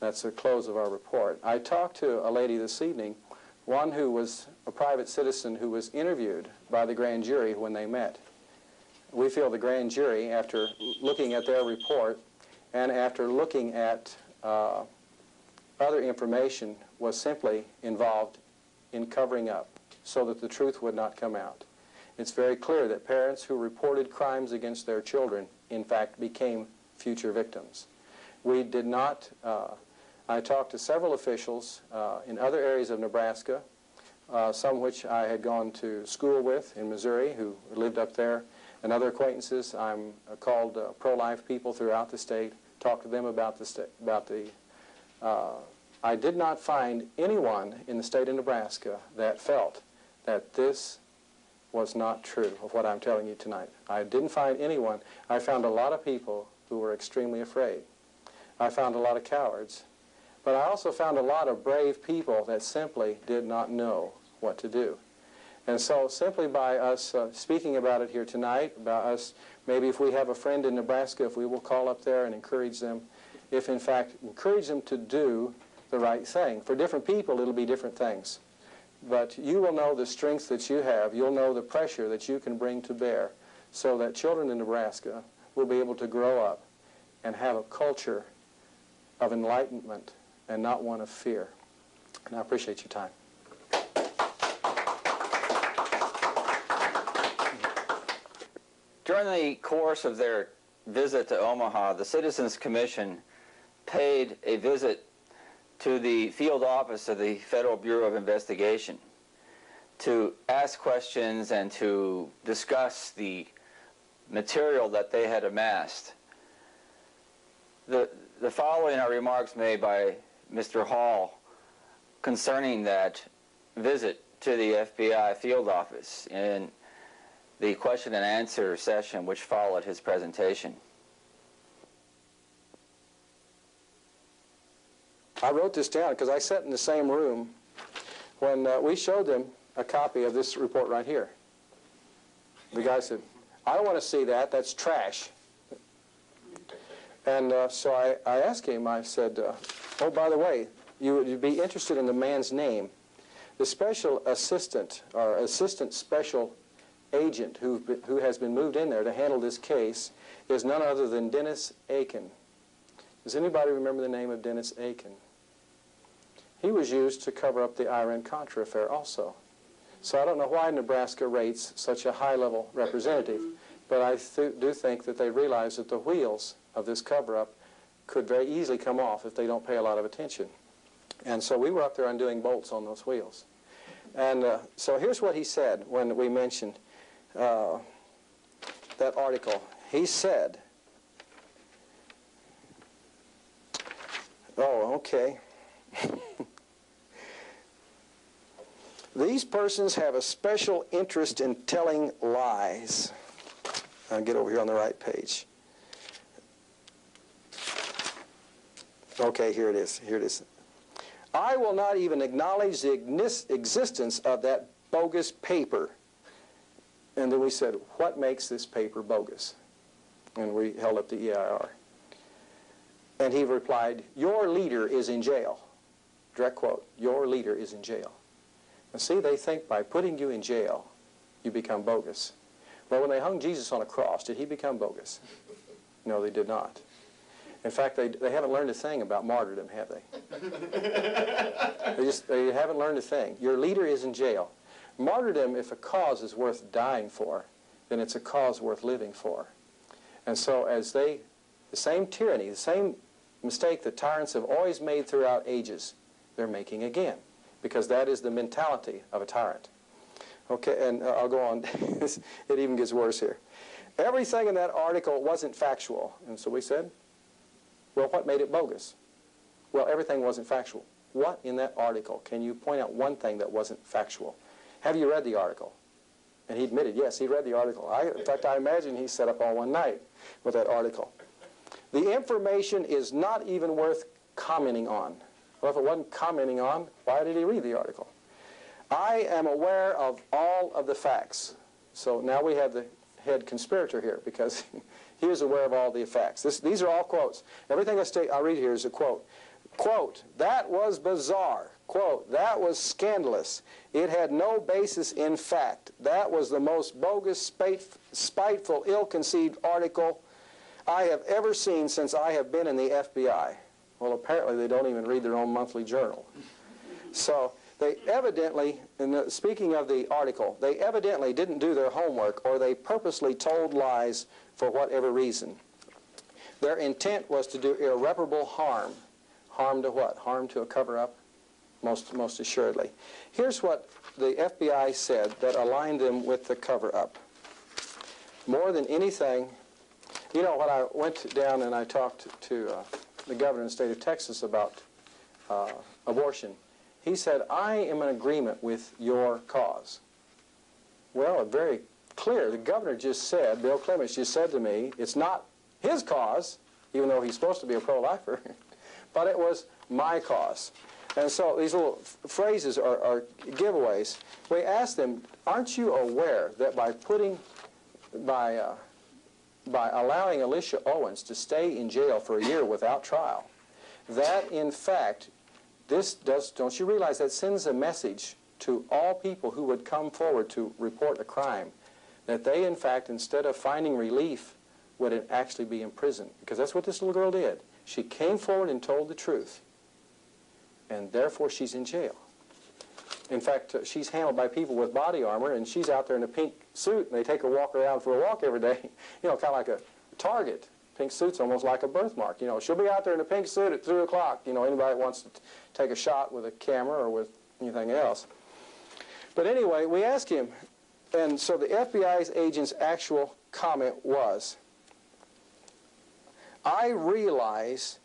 That's the close of our report. I talked to a lady this evening, one who was a private citizen who was interviewed by the grand jury when they met. We feel the grand jury, after looking at their report and after looking at other information, was simply involved in covering up so that the truth would not come out. It's very clear that parents who reported crimes against their children, in fact, became future victims. We did not, I talked to several officials in other areas of Nebraska, some which I had gone to school with in Missouri who lived up there, and other acquaintances. I'm called pro-life people throughout the state, talked to them about I did not find anyone in the state of Nebraska that felt that this was not true of what I'm telling you tonight. I didn't find anyone. I found a lot of people who were extremely afraid. I found a lot of cowards. But I also found a lot of brave people that simply did not know what to do. And so simply by us speaking about it here tonight, about us, maybe if we have a friend in Nebraska, if we will call up there and encourage them, if in fact encourage them to do the right thing. For different people, it'll be different things. But you will know the strength that you have. You'll know the pressure that you can bring to bear so that children in Nebraska will be able to grow up and have a culture of enlightenment and not one of fear. And I appreciate your time. During the course of their visit to Omaha, the Citizens Commission paid a visit to the field office of the Federal Bureau of Investigation to ask questions and to discuss the material that they had amassed. The following are remarks made by Mr. Hall concerning that visit to the FBI field office in the question and answer session which followed his presentation. I wrote this down because I sat in the same room when we showed them a copy of this report right here. The guy said, "I don't want to see that, that's trash." And so I asked him, I said, "Oh, by the way, you'd be interested in the man's name. The special assistant, or assistant special agent who has been moved in there to handle this case is none other than Dennis Aiken." Does anybody remember the name of Dennis Aiken? He was used to cover up the Iran-Contra affair also. So I don't know why Nebraska rates such a high-level representative, but I do think that they realize that the wheels of this cover-up could very easily come off if they don't pay a lot of attention. And so we were up there undoing bolts on those wheels. And so here's what he said when we mentioned that article. He said, oh, okay. "These persons have a special interest in telling lies." I'll get over here on the right page. Okay, here it is. Here it is. "I will not even acknowledge the existence of that bogus paper." And then we said, "What makes this paper bogus?" And we held up the EIR. And he replied, "Your leader is in jail." Direct quote, "Your leader is in jail." And see, they think by putting you in jail, you become bogus. Well, when they hung Jesus on a cross, did he become bogus? No, they did not. In fact, they haven't learned a thing about martyrdom, have they? They haven't learned a thing. Your leader is in jail. Martyrdom, if a cause is worth dying for, then it's a cause worth living for. And so as the same tyranny, the same mistake that tyrants have always made throughout ages, they're making again, because that is the mentality of a tyrant. Okay, and I'll go on. It even gets worse here. Everything in that article wasn't factual. And so we said, well, what made it bogus? Well, everything wasn't factual. What in that article? Can you point out one thing that wasn't factual? Have you read the article? And he admitted, yes, he read the article. In fact, I imagine he sat up all one night with that article. The information is not even worth commenting on. Well, if it wasn't commenting on, why did he read the article? I am aware of all of the facts. So now we have the head conspirator here, because he is aware of all the facts. These are all quotes. Everything I read here is a quote. Quote, "That was bizarre." Quote, "That was scandalous. It had no basis in fact. That was the most bogus, spiteful, ill-conceived article I have ever seen since I have been in the FBI." Well, apparently they don't even read their own monthly journal. So they evidently, speaking of the article, they evidently didn't do their homework, or they purposely told lies for whatever reason. Their intent was to do irreparable harm. Harm to what? Harm to a cover-up? Most assuredly. Here's what the FBI said that aligned them with the cover-up. More than anything, you know, when I went down and I talked to the governor of the state of Texas about abortion, he said, "I am in agreement with your cause." Well, very clear. The governor just said, Bill Clements just said to me, it's not his cause, even though he's supposed to be a pro-lifer, but it was my cause. And so these little phrases are giveaways. We asked them, aren't you aware that by allowing Alicia Owens to stay in jail for a year without trial, that in fact, don't you realize that sends a message to all people who would come forward to report a crime, that they in fact, instead of finding relief, would actually be in prison? Because that's what this little girl did. She came forward and told the truth, and therefore she's in jail. In fact, she's handled by people with body armor, and she's out there in a pink suit, and they take her walk around for a walk every day, you know, kind of like a target Pink suit's almost like a birthmark. You know, she'll be out there in a pink suit at 3 o'clock. You know, anybody that wants to take a shot with a camera or with anything else. But anyway, we asked him, and so the FBI's agent's actual comment was, I realize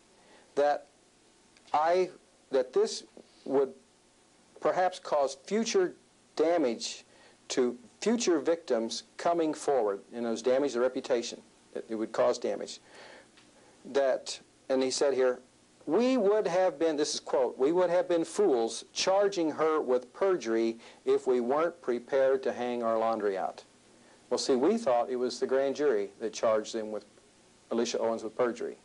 that this would perhaps cause future damage to future victims coming forward, and those damage their reputation, that it would cause damage. That, and he said here, we would have been, this is quote, we would have been fools charging her with perjury if we weren't prepared to hang our laundry out. Well, see, we thought it was the grand jury that charged them with Alicia Owens with perjury.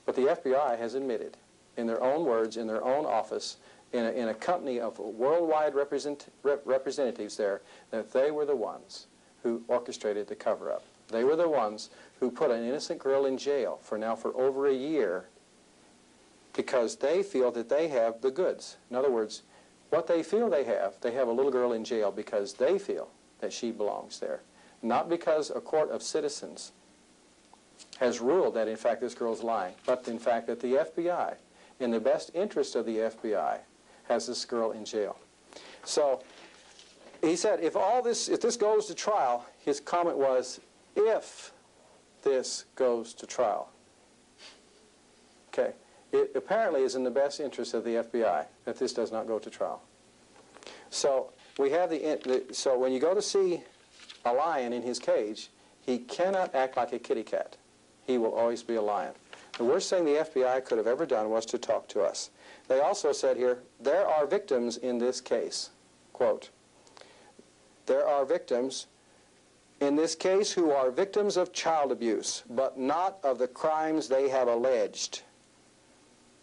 But the FBI has admitted, in their own words, in their own office, in a company of worldwide representatives there, that they were the ones who orchestrated the cover-up. They were the ones who put an innocent girl in jail for over a year because they feel that they have the goods. In other words, what they feel they have a little girl in jail because they feel that she belongs there. Not because a court of citizens has ruled that, in fact, this girl's lying, but in fact that the FBI, in the best interest of the FBI, has this girl in jail. So he said, if this goes to trial, his comment was, if this goes to trial. Okay. It apparently is in the best interest of the FBI that this does not go to trial. So we have so when you go to see a lion in his cage, he cannot act like a kitty cat. He will always be a lion. The worst thing the FBI could have ever done was to talk to us. They also said here, there are victims in this case. Quote, there are victims in this case who are victims of child abuse, but not of the crimes they have alleged.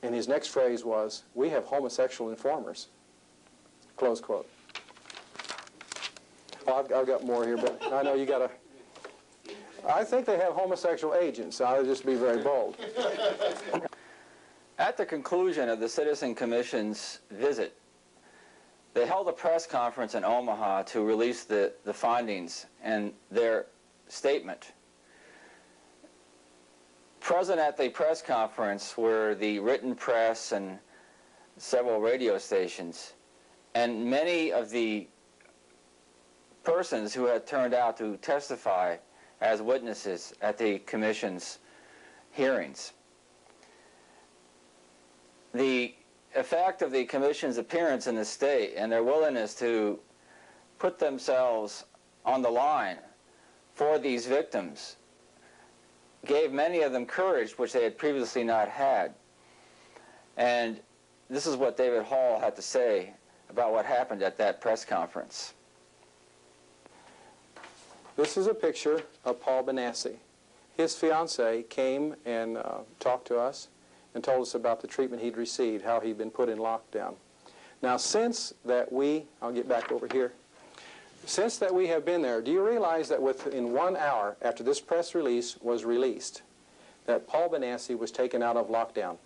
And his next phrase was, we have homosexual informers. Close quote. Well, I've got more here, but I know you got to... I think they have homosexual agents. I'll just be very bold. At the conclusion of the Citizen Commission's visit, they held a press conference in Omaha to release the findings and their statement. Present at the press conference were the written press and several radio stations, and many of the persons who had turned out to testify as witnesses at the Commission's hearings. The effect of the Commission's appearance in the state and their willingness to put themselves on the line for these victims gave many of them courage which they had previously not had. And this is what David Hall had to say about what happened at that press conference. This is a picture of Paul Benassi. His fiancée came and talked to us and told us about the treatment he'd received, how he'd been put in lockdown. Now, since that I'll get back over here. Since that we have been there, do you realize that within 1 hour after this press release was released, that Paul Benassi was taken out of lockdown?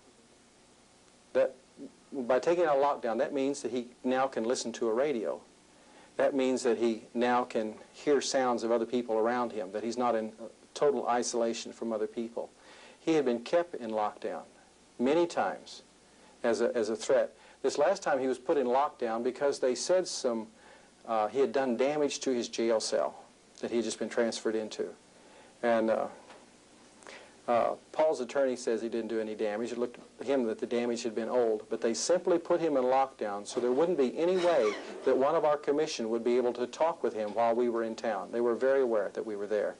That by taking out of lockdown, that means that he now can listen to a radio. That means that he now can hear sounds of other people around him, that he's not in total isolation from other people. He had been kept in lockdown many times as a threat. This last time he was put in lockdown because they said he had done damage to his jail cell that he had just been transferred into. And Paul's attorney says he didn't do any damage. It looked to him that the damage had been old, but they simply put him in lockdown so there wouldn't be any way that one of our commission would be able to talk with him while we were in town. They were very aware that we were there.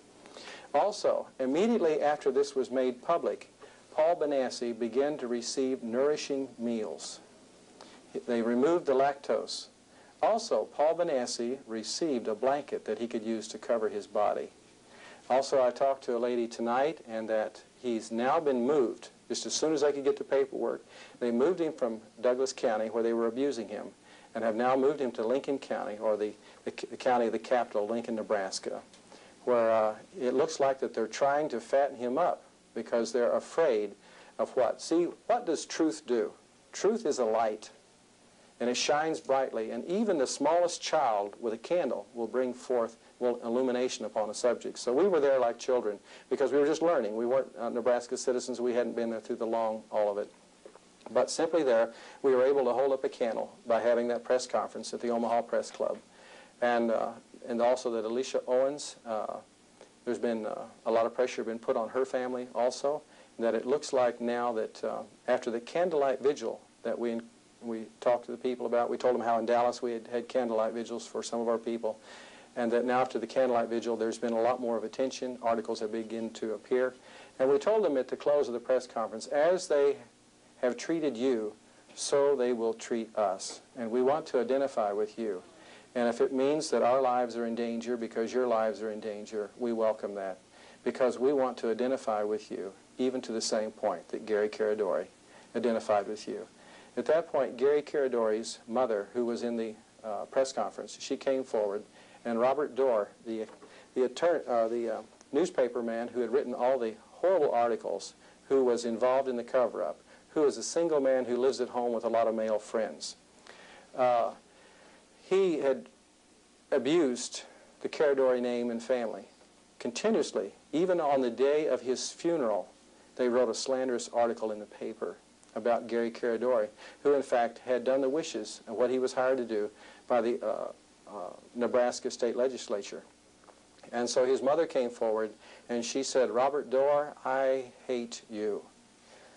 Also, immediately after this was made public, Paul Benassi began to receive nourishing meals. They removed the lactose. Also, Paul Benassi received a blanket that he could use to cover his body. Also, I talked to a lady tonight, and that he's now been moved. Just as soon as I could get the paperwork, they moved him from Douglas County, where they were abusing him, and have now moved him to Lincoln County, or the county of the capital, Lincoln, Nebraska, where it looks like that they're trying to fatten him up because they're afraid of what? See, what does truth do? Truth is a light. and it shines brightly, and even the smallest child with a candle will bring forth illumination upon a subject. So we were there like children because we were just learning. We weren't Nebraska citizens. We hadn't been there through all of it. But simply there, we were able to hold up a candle by having that press conference at the Omaha Press Club. And also that Alicia Owens, there's been a lot of pressure been put on her family also, that it looks like now that after the candlelight vigil that we talked to the people about, we told them how in Dallas we had candlelight vigils for some of our people, and that now after the candlelight vigil there's been a lot more of attention, articles have begun to appear, and we told them at the close of the press conference, as they have treated you, so they will treat us, and we want to identify with you. And if it means that our lives are in danger because your lives are in danger, we welcome that, because we want to identify with you, even to the same point that Gary Caradori identified with you. At that point, Gary Caradori's mother, who was in the press conference, she came forward, and Robert Dorr, the newspaper man who had written all the horrible articles, who was involved in the cover-up, who is a single man who lives at home with a lot of male friends. He had abused the Caradori name and family continuously. Even on the day of his funeral, they wrote a slanderous article in the paper about Gary Caradori, who in fact had done the wishes of what he was hired to do by the Nebraska State Legislature. And so his mother came forward and she said, "Robert Dorr, I hate you.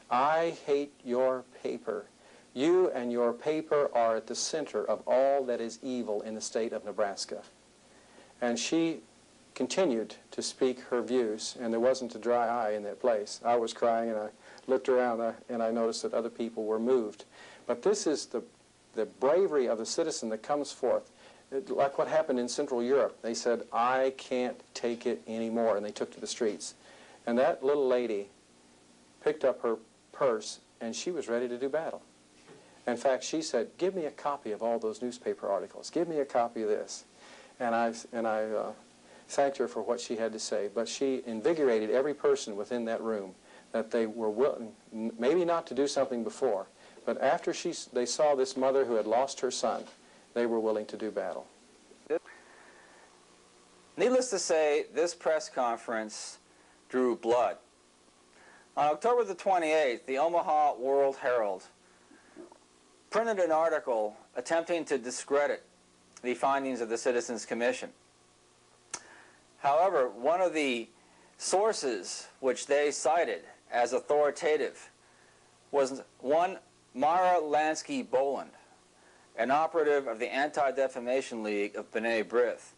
I hate your paper. You and your paper are at the center of all that is evil in the state of Nebraska." And she continued to speak her views, and there wasn't a dry eye in that place. I was crying, and I looked around, and I noticed that other people were moved. But this is the bravery of the citizen that comes forth. Like what happened in Central Europe. They said, "I can't take it anymore," and they took to the streets. And that little lady picked up her purse, and she was ready to do battle. In fact, she said, "Give me a copy of all those newspaper articles. Give me a copy of this." And I thanked her for what she had to say. But she invigorated every person within that room that they were willing, maybe not to do something before, but after they saw this mother who had lost her son, they were willing to do battle. Needless to say, this press conference drew blood. On October the 28th, the Omaha World-Herald printed an article attempting to discredit the findings of the Citizens Commission. However, one of the sources which they cited as authoritative was one Mara Lansky-Boland, an operative of the Anti-Defamation League of B'nai B'rith,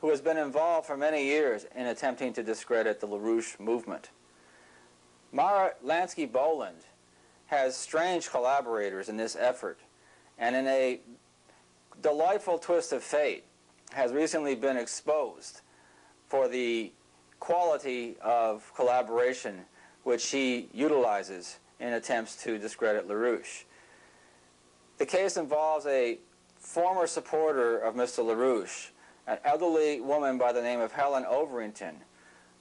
who has been involved for many years in attempting to discredit the LaRouche movement. Mara Lansky-Boland has strange collaborators in this effort, and in a delightful twist of fate, has recently been exposed for the quality of collaboration which she utilizes in attempts to discredit LaRouche. The case involves a former supporter of Mr. LaRouche, an elderly woman by the name of Helen Overington,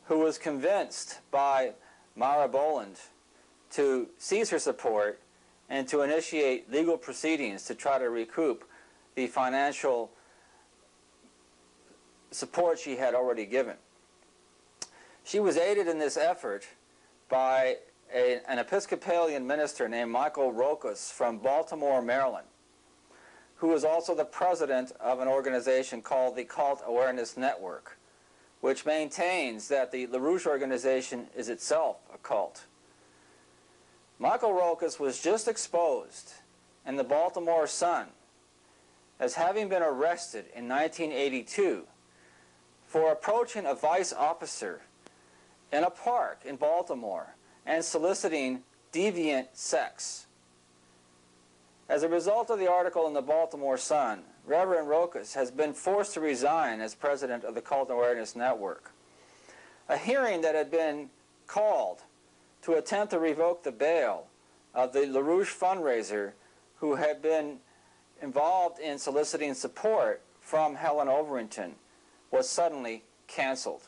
who was convinced by Mara Boland to cease her support and to initiate legal proceedings to try to recoup the financial support she had already given. She was aided in this effort by an Episcopalian minister named Michael Rokas from Baltimore, Maryland, who is also the president of an organization called the Cult Awareness Network, which maintains that the LaRouche organization is itself a cult. Michael Rokas was just exposed in the Baltimore Sun as having been arrested in 1982 for approaching a vice officer in a park in Baltimore and soliciting deviant sex. As a result of the article in the Baltimore Sun, Reverend Rokas has been forced to resign as president of the Cult Awareness Network. A hearing that had been called to attempt to revoke the bail of the LaRouche fundraiser who had been involved in soliciting support from Helen Overington was suddenly canceled.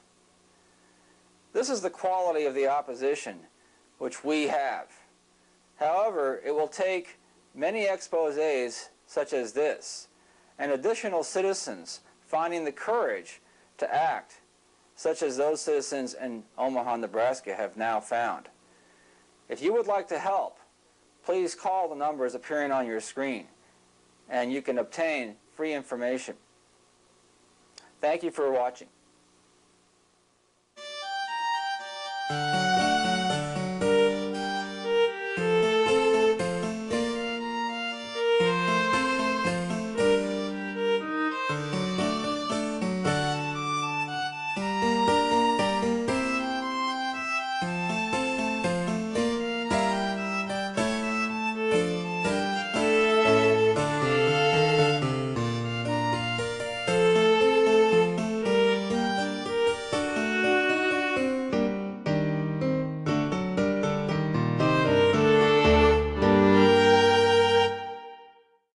This is the quality of the opposition which we have. However, it will take many exposés such as this, and additional citizens finding the courage to act, such as those citizens in Omaha, Nebraska have now found. If you would like to help, please call the numbers appearing on your screen, and you can obtain free information. Thank you for watching.